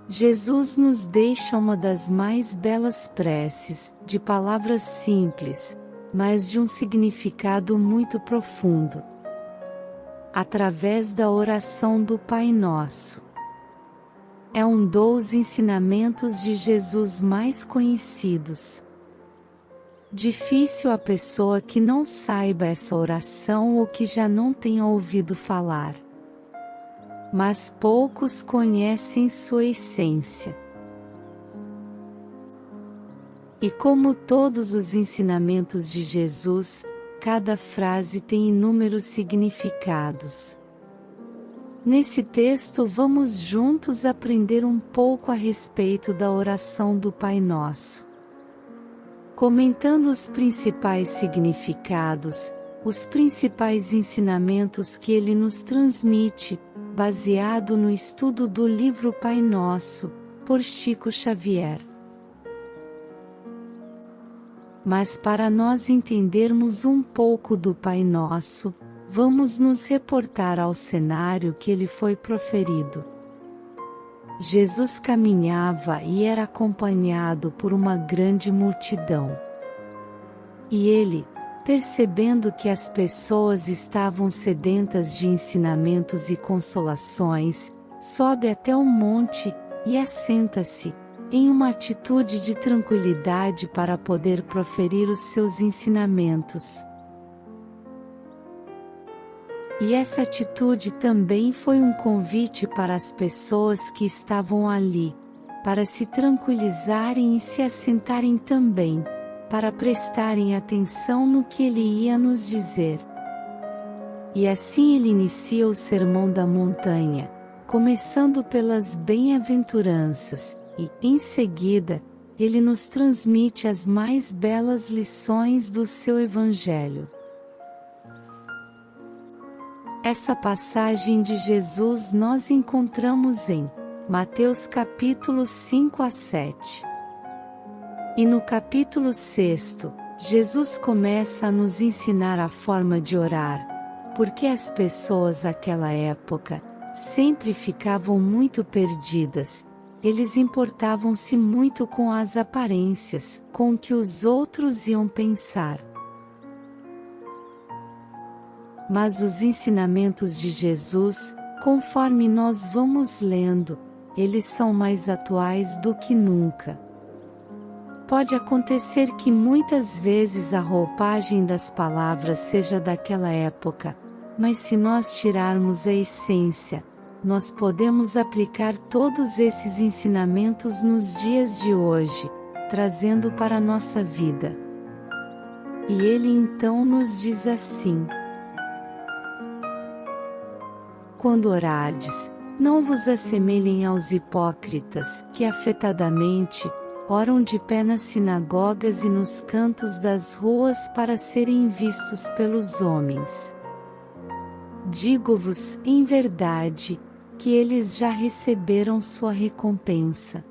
Jesus nos deixa uma das mais belas preces, de palavras simples, mas de um significado muito profundo. Através da oração do Pai Nosso. É um dos ensinamentos de Jesus mais conhecidos. Difícil a pessoa que não saiba essa oração ou que já não tenha ouvido falar. Mas poucos conhecem sua essência. E como todos os ensinamentos de Jesus, cada frase tem inúmeros significados. Nesse texto vamos juntos aprender um pouco a respeito da oração do Pai Nosso. Comentando os principais significados, os principais ensinamentos que ele nos transmite, baseado no estudo do livro Pai Nosso, por Chico Xavier. Mas para nós entendermos um pouco do Pai Nosso, vamos nos reportar ao cenário que ele foi proferido. Jesus caminhava e era acompanhado por uma grande multidão. E ele, percebendo que as pessoas estavam sedentas de ensinamentos e consolações, sobe até o monte e assenta-se, em uma atitude de tranquilidade para poder proferir os seus ensinamentos. E essa atitude também foi um convite para as pessoas que estavam ali, para se tranquilizarem e se assentarem também, para prestarem atenção no que ele ia nos dizer. E assim ele inicia o Sermão da Montanha, começando pelas bem-aventuranças, e, em seguida, ele nos transmite as mais belas lições do seu Evangelho. Essa passagem de Jesus nós encontramos em Mateus capítulo 5 a 7. E no capítulo 6, Jesus começa a nos ensinar a forma de orar, porque as pessoas daquela época sempre ficavam muito perdidas, eles importavam-se muito com as aparências, com o que os outros iam pensar. Mas os ensinamentos de Jesus, conforme nós vamos lendo, eles são mais atuais do que nunca. Pode acontecer que muitas vezes a roupagem das palavras seja daquela época, mas se nós tirarmos a essência, nós podemos aplicar todos esses ensinamentos nos dias de hoje, trazendo para a nossa vida. E ele então nos diz assim: quando orardes, não vos assemelhem aos hipócritas, que afetadamente oram de pé nas sinagogas e nos cantos das ruas para serem vistos pelos homens. Digo-vos, em verdade, que eles já receberam sua recompensa.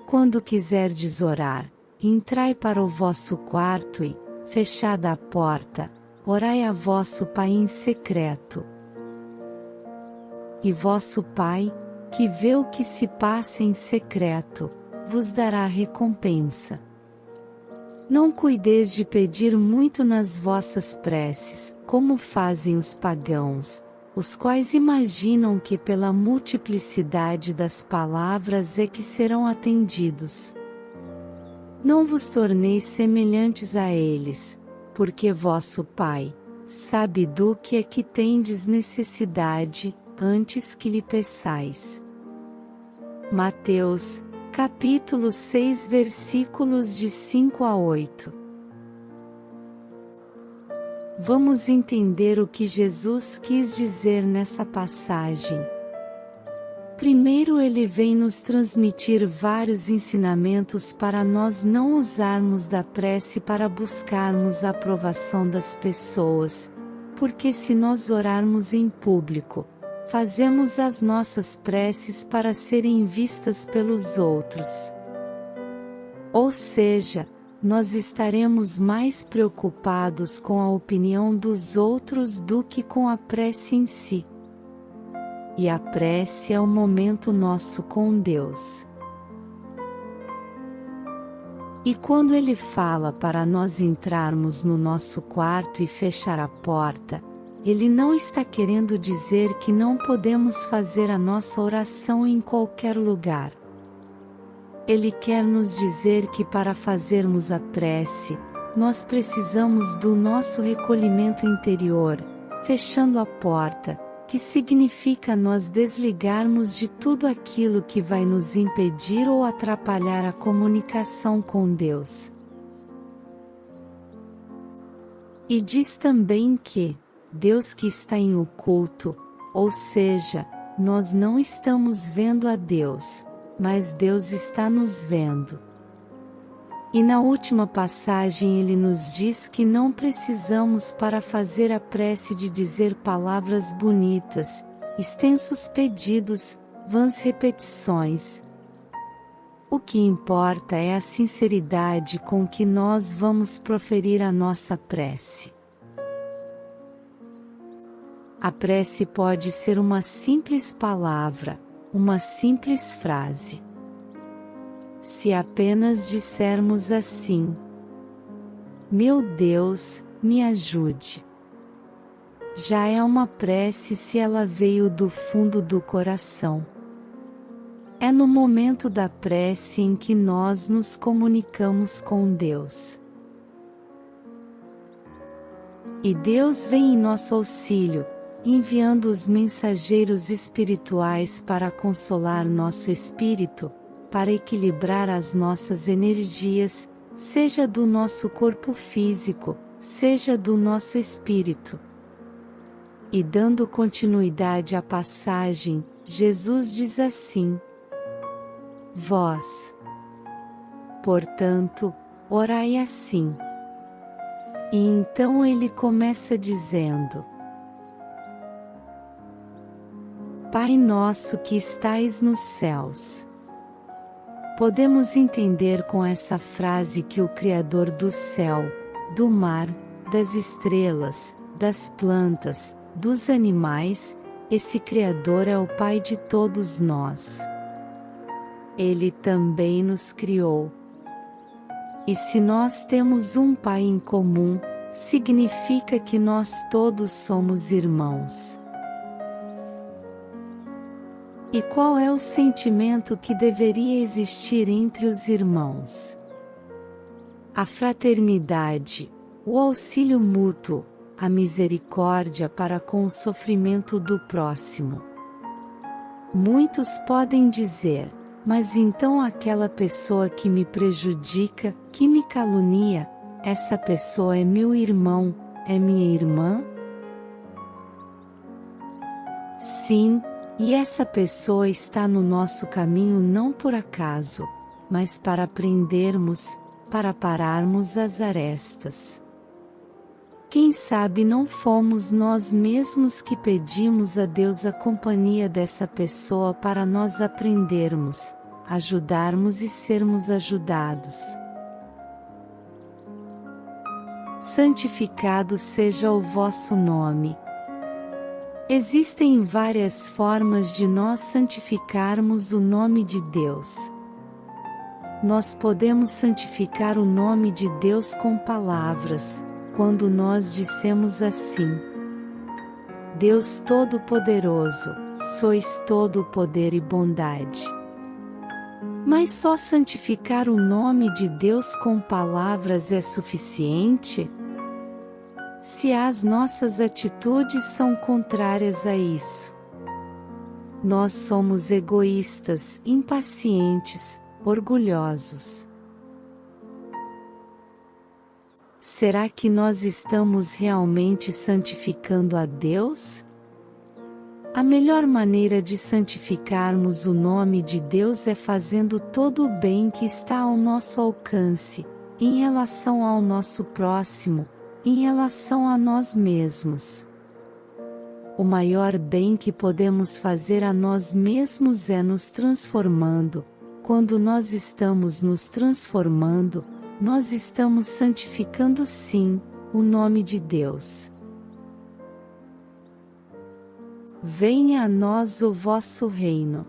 Quando quiserdes orar, entrai para o vosso quarto e, fechada a porta, orai a vosso Pai em secreto. E vosso Pai, que vê o que se passa em secreto, vos dará recompensa. Não cuideis de pedir muito nas vossas preces, como fazem os pagãos, os quais imaginam que pela multiplicidade das palavras é que serão atendidos. Não vos torneis semelhantes a eles, porque vosso Pai sabe do que é que tendes necessidade, antes que lhe peçais. Mateus, capítulo 6, versículos de 5 a 8. Vamos entender o que Jesus quis dizer nessa passagem. Primeiro ele vem nos transmitir vários ensinamentos para nós não usarmos da prece para buscarmos a aprovação das pessoas, porque se nós orarmos em público, fazemos as nossas preces para serem vistas pelos outros. Ou seja, nós estaremos mais preocupados com a opinião dos outros do que com a prece em si. e a prece é o momento nosso com Deus. E quando Ele fala para nós entrarmos no nosso quarto e fechar a porta, Ele não está querendo dizer que não podemos fazer a nossa oração em qualquer lugar. Ele quer nos dizer que para fazermos a prece, nós precisamos do nosso recolhimento interior, fechando a porta, que significa nós desligarmos de tudo aquilo que vai nos impedir ou atrapalhar a comunicação com Deus. E diz também que Deus que está em oculto, ou seja, nós não estamos vendo a Deus, mas Deus está nos vendo. E na última passagem ele nos diz que não precisamos para fazer a prece de dizer palavras bonitas, extensos pedidos, vãs repetições. O que importa é a sinceridade com que nós vamos proferir a nossa prece. A prece pode ser uma simples palavra, uma simples frase. Se apenas dissermos assim: meu Deus, me ajude. Já é uma prece se ela veio do fundo do coração. É no momento da prece em que nós nos comunicamos com Deus. E Deus vem em nosso auxílio, enviando os mensageiros espirituais para consolar nosso espírito, para equilibrar as nossas energias, seja do nosso corpo físico, seja do nosso espírito. E dando continuidade à passagem, Jesus diz assim: vós, portanto, orai assim. E então ele começa dizendo: Pai nosso que estais nos céus. Podemos entender com essa frase que o Criador do céu, do mar, das estrelas, das plantas, dos animais, esse Criador é o Pai de todos nós. Ele também nos criou. E se nós temos um Pai em comum, significa que nós todos somos irmãos. E qual é o sentimento que deveria existir entre os irmãos? A fraternidade, o auxílio mútuo, a misericórdia para com o sofrimento do próximo. Muitos podem dizer: mas então aquela pessoa que me prejudica, que me calunia, essa pessoa é meu irmão, é minha irmã? Sim. E essa pessoa está no nosso caminho não por acaso, mas para aprendermos, para pararmos as arestas. Quem sabe não fomos nós mesmos que pedimos a Deus a companhia dessa pessoa para nós aprendermos, ajudarmos e sermos ajudados. Santificado seja o vosso nome. Existem várias formas de nós santificarmos o nome de Deus. Nós podemos santificar o nome de Deus com palavras, quando nós dissemos assim: Deus Todo-Poderoso, sois todo o poder e bondade. Mas só santificar o nome de Deus com palavras é suficiente? Se as nossas atitudes são contrárias a isso. Nós somos egoístas, impacientes, orgulhosos. Será que nós estamos realmente santificando a Deus? A melhor maneira de santificarmos o nome de Deus é fazendo todo o bem que está ao nosso alcance, em relação ao nosso próximo, em relação a nós mesmos. O maior bem que podemos fazer a nós mesmos é nos transformando. Quando nós estamos nos transformando, nós estamos santificando sim, o nome de Deus. venha a nós o vosso reino.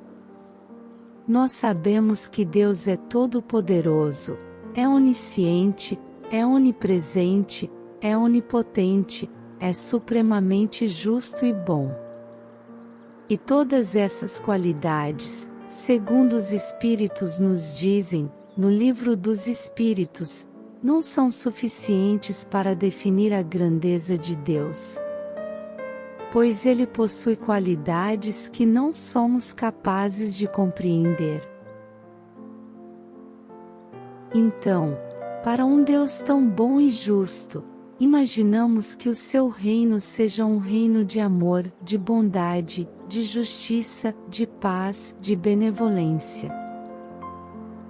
Nós sabemos que Deus é todo-poderoso, é onisciente, é onipresente, é onipotente, é supremamente justo e bom. E todas essas qualidades, segundo os Espíritos nos dizem, no Livro dos Espíritos, não são suficientes para definir a grandeza de Deus. Pois Ele possui qualidades que não somos capazes de compreender. Então, para um Deus tão bom e justo, imaginamos que o seu reino seja um reino de amor, de bondade, de justiça, de paz, de benevolência.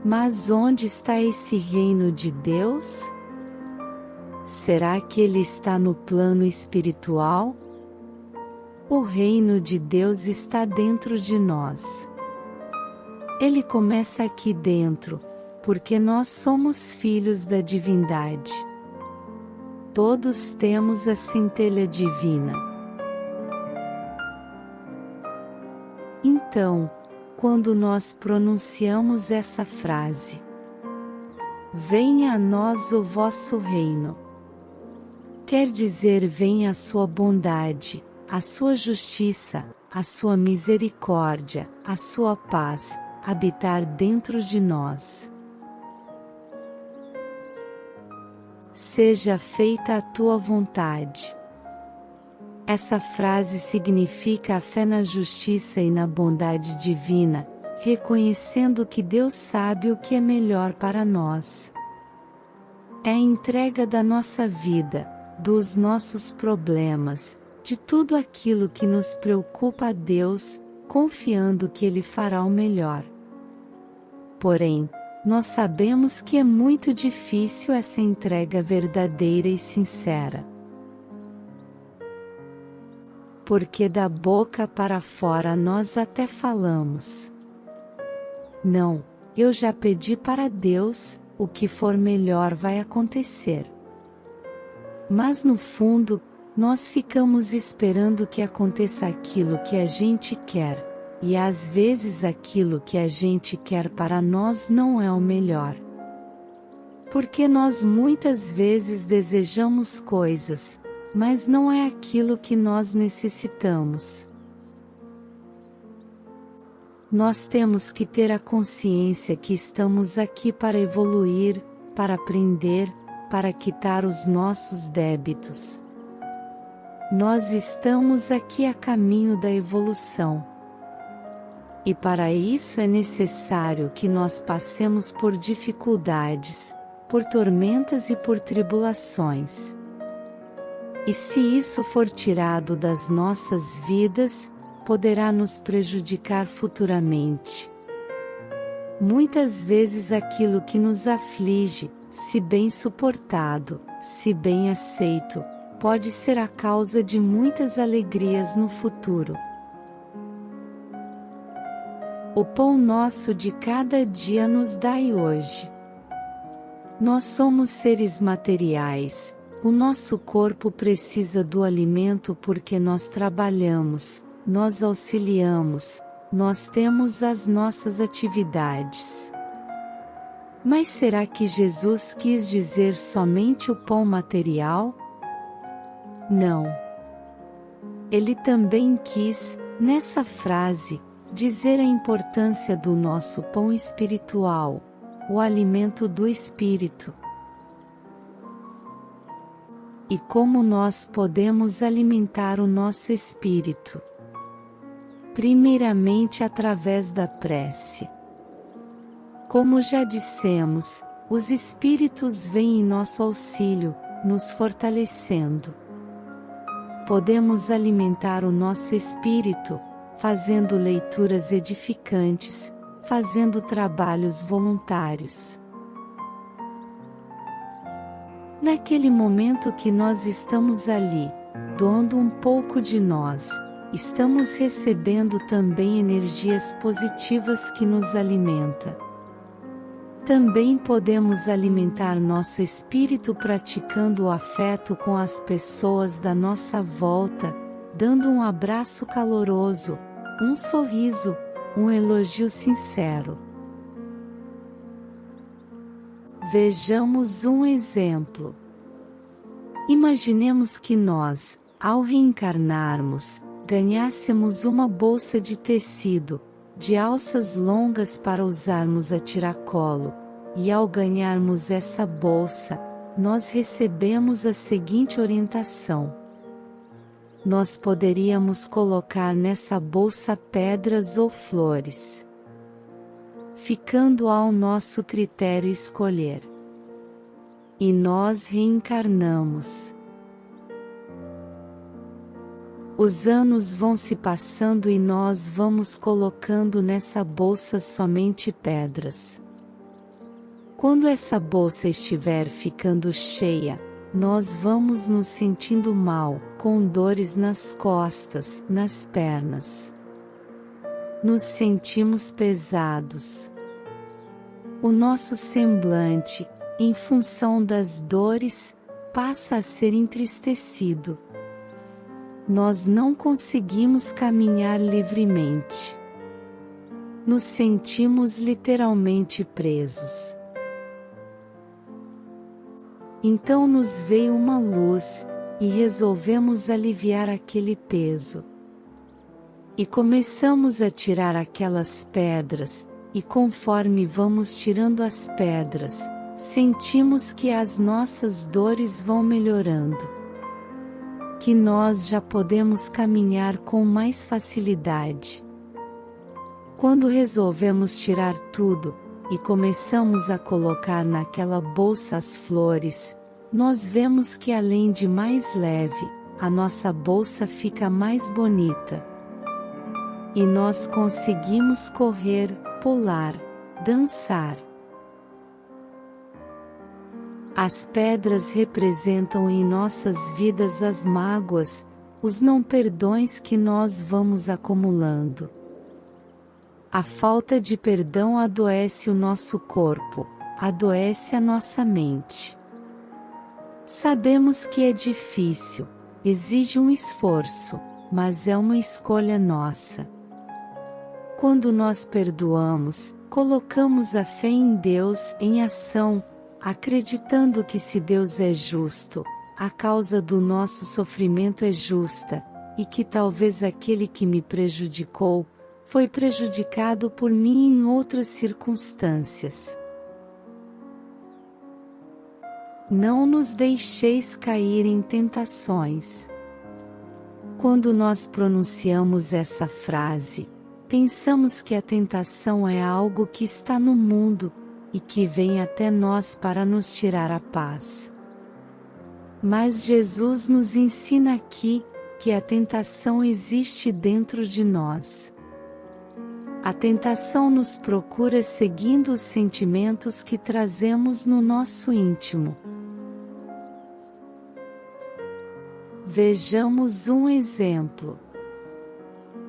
Mas onde está esse reino de Deus? Será que ele está no plano espiritual? O reino de Deus está dentro de nós. Ele começa aqui dentro, porque nós somos filhos da divindade. Todos temos a centelha divina. Então, quando nós pronunciamos essa frase, venha a nós o vosso reino, quer dizer venha a sua bondade, a sua justiça, a sua misericórdia, a sua paz, habitar dentro de nós. Seja feita a tua vontade. Essa frase significa a fé na justiça e na bondade divina, reconhecendo que Deus sabe o que é melhor para nós. É a entrega da nossa vida, dos nossos problemas, de tudo aquilo que nos preocupa a Deus, confiando que Ele fará o melhor. Porém, nós sabemos que é muito difícil essa entrega verdadeira e sincera. Porque da boca para fora nós até falamos: não, eu já pedi para Deus, o que for melhor vai acontecer. Mas no fundo, nós ficamos esperando que aconteça aquilo que a gente quer, e às vezes aquilo que a gente quer para nós não é o melhor. Porque nós muitas vezes desejamos coisas, mas não é aquilo que nós necessitamos. Nós temos que ter a consciência que estamos aqui para evoluir, para aprender, para quitar os nossos débitos. Nós estamos aqui a caminho da evolução. E para isso é necessário que nós passemos por dificuldades, por tormentas e por tribulações. E se isso for tirado das nossas vidas, poderá nos prejudicar futuramente. Muitas vezes aquilo que nos aflige, se bem suportado, se bem aceito, pode ser a causa de muitas alegrias no futuro. O pão nosso de cada dia nos dai hoje. Nós somos seres materiais, o nosso corpo precisa do alimento porque nós trabalhamos, nós auxiliamos, nós temos as nossas atividades. Mas será que Jesus quis dizer somente o pão material? Não. Ele também quis, nessa frase, dizer a importância do nosso pão espiritual, o alimento do Espírito. E como nós podemos alimentar o nosso espírito? Primeiramente através da prece. Como já dissemos, os Espíritos vêm em nosso auxílio, nos fortalecendo. Podemos alimentar o nosso espírito, fazendo leituras edificantes, fazendo trabalhos voluntários. Naquele momento que nós estamos ali, doando um pouco de nós, estamos recebendo também energias positivas que nos alimentam. Também podemos alimentar nosso espírito praticando o afeto com as pessoas da nossa volta, dando um abraço caloroso, um sorriso, um elogio sincero. Vejamos um exemplo. Imaginemos que nós, ao reencarnarmos, ganhássemos uma bolsa de tecido, de alças longas para usarmos a tiracolo, e ao ganharmos essa bolsa, nós recebemos a seguinte orientação. Nós poderíamos colocar nessa bolsa pedras ou flores, ficando ao nosso critério escolher. E nós reencarnamos. Os anos vão se passando e nós vamos colocando nessa bolsa somente pedras. Quando essa bolsa estiver ficando cheia, nós vamos nos sentindo mal, com dores nas costas, nas pernas. Nos sentimos pesados. O nosso semblante, em função das dores, passa a ser entristecido. Nós não conseguimos caminhar livremente. Nos sentimos literalmente presos. Então nos veio uma luz, e resolvemos aliviar aquele peso. E começamos a tirar aquelas pedras, e conforme vamos tirando as pedras, sentimos que as nossas dores vão melhorando. Que nós já podemos caminhar com mais facilidade. Quando resolvemos tirar tudo, e começamos a colocar naquela bolsa as flores, nós vemos que além de mais leve, a nossa bolsa fica mais bonita. E nós conseguimos correr, pular, dançar. As pedras representam em nossas vidas as mágoas, os não perdões que nós vamos acumulando. A falta de perdão adoece o nosso corpo, adoece a nossa mente. Sabemos que é difícil, exige um esforço, mas é uma escolha nossa. Quando nós perdoamos, colocamos a fé em Deus em ação, acreditando que se Deus é justo, a causa do nosso sofrimento é justa, e que talvez aquele que me prejudicou, foi prejudicado por mim em outras circunstâncias. Não nos deixeis cair em tentações. Quando nós pronunciamos essa frase, pensamos que a tentação é algo que está no mundo, e que vem até nós para nos tirar a paz. Mas Jesus nos ensina aqui, que a tentação existe dentro de nós. A tentação nos procura seguindo os sentimentos que trazemos no nosso íntimo. Vejamos um exemplo.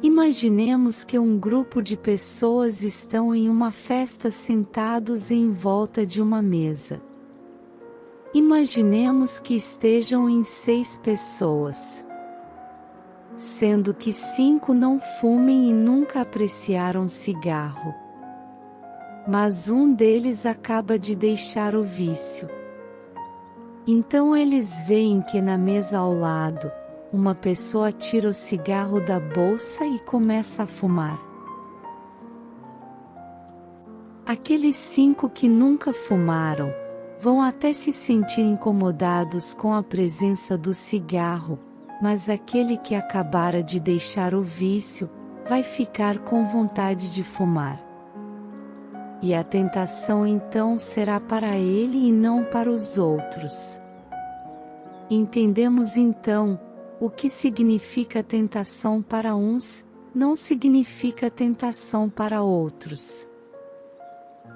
Imaginemos que um grupo de pessoas estão em uma festa sentados em volta de uma mesa. Imaginemos que estejam em 6 pessoas. Sendo que 5 não fumem e nunca apreciaram cigarro. Mas um deles acaba de deixar o vício. Então eles veem que na mesa ao lado, uma pessoa tira o cigarro da bolsa e começa a fumar. Aqueles 5 que nunca fumaram, vão até se sentir incomodados com a presença do cigarro, mas aquele que acabara de deixar o vício, vai ficar com vontade de fumar. E a tentação então será para ele e não para os outros. Entendemos então, o que significa tentação para uns, não significa tentação para outros.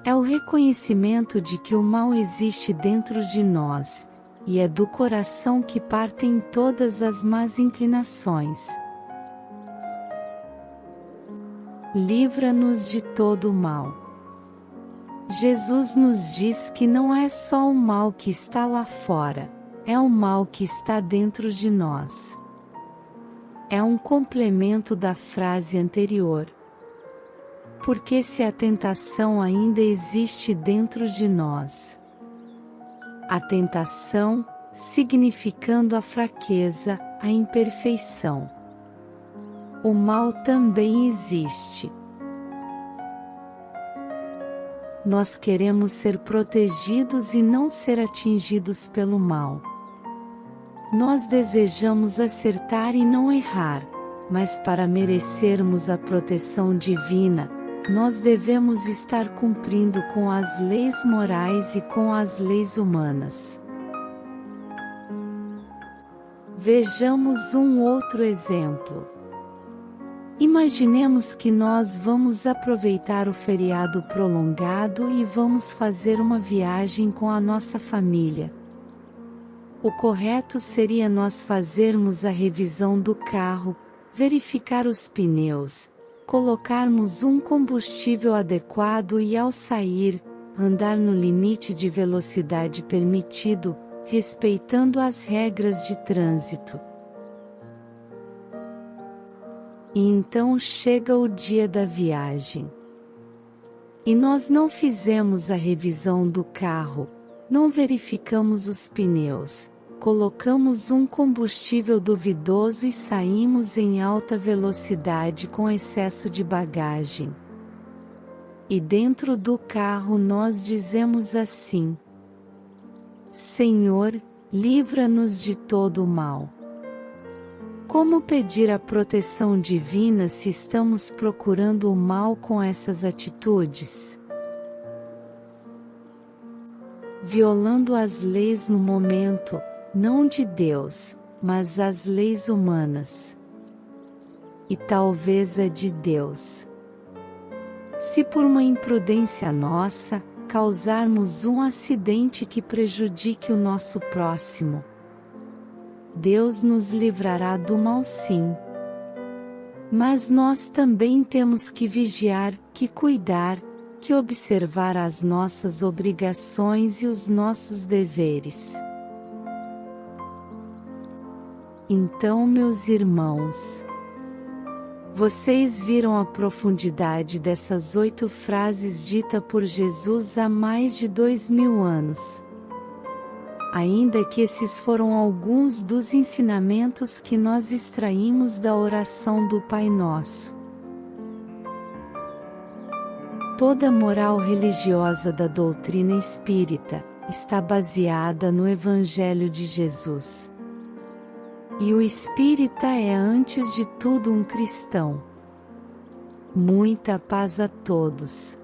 É o reconhecimento de que o mal existe dentro de nós, e é do coração que partem todas as más inclinações. Livra-nos de todo o mal. Jesus nos diz que não é só o mal que está lá fora, é o mal que está dentro de nós. é um complemento da frase anterior. Porque se a tentação ainda existe dentro de nós, a tentação, significando a fraqueza, a imperfeição, o mal também existe. Nós queremos ser protegidos e não ser atingidos pelo mal. Nós desejamos acertar e não errar, mas para merecermos a proteção divina, nós devemos estar cumprindo com as leis morais e com as leis humanas. Vejamos um outro exemplo. Imaginemos que nós vamos aproveitar o feriado prolongado e vamos fazer uma viagem com a nossa família. O correto seria nós fazermos a revisão do carro, verificar os pneus, colocarmos um combustível adequado e, ao sair, andar no limite de velocidade permitido, respeitando as regras de trânsito. E então chega o dia da viagem. E nós não fizemos a revisão do carro, não verificamos os pneus, colocamos um combustível duvidoso e saímos em alta velocidade com excesso de bagagem. E dentro do carro nós dizemos assim: Senhor, livra-nos de todo o mal. Como pedir a proteção divina se estamos procurando o mal com essas atitudes? Violando as leis no momento, não de Deus, mas as leis humanas. E talvez a de Deus. Se por uma imprudência nossa, causarmos um acidente que prejudique o nosso próximo, Deus nos livrará do mal, sim. Mas nós também temos que vigiar, que cuidar, que observar as nossas obrigações e os nossos deveres. Então, meus irmãos, vocês viram a profundidade dessas 8 frases ditas por Jesus há mais de 2000 anos. Ainda que esses foram alguns dos ensinamentos que nós extraímos da oração do Pai Nosso. Toda a moral religiosa da doutrina espírita está baseada no Evangelho de Jesus. E o espírita é antes de tudo um cristão. Muita paz a todos.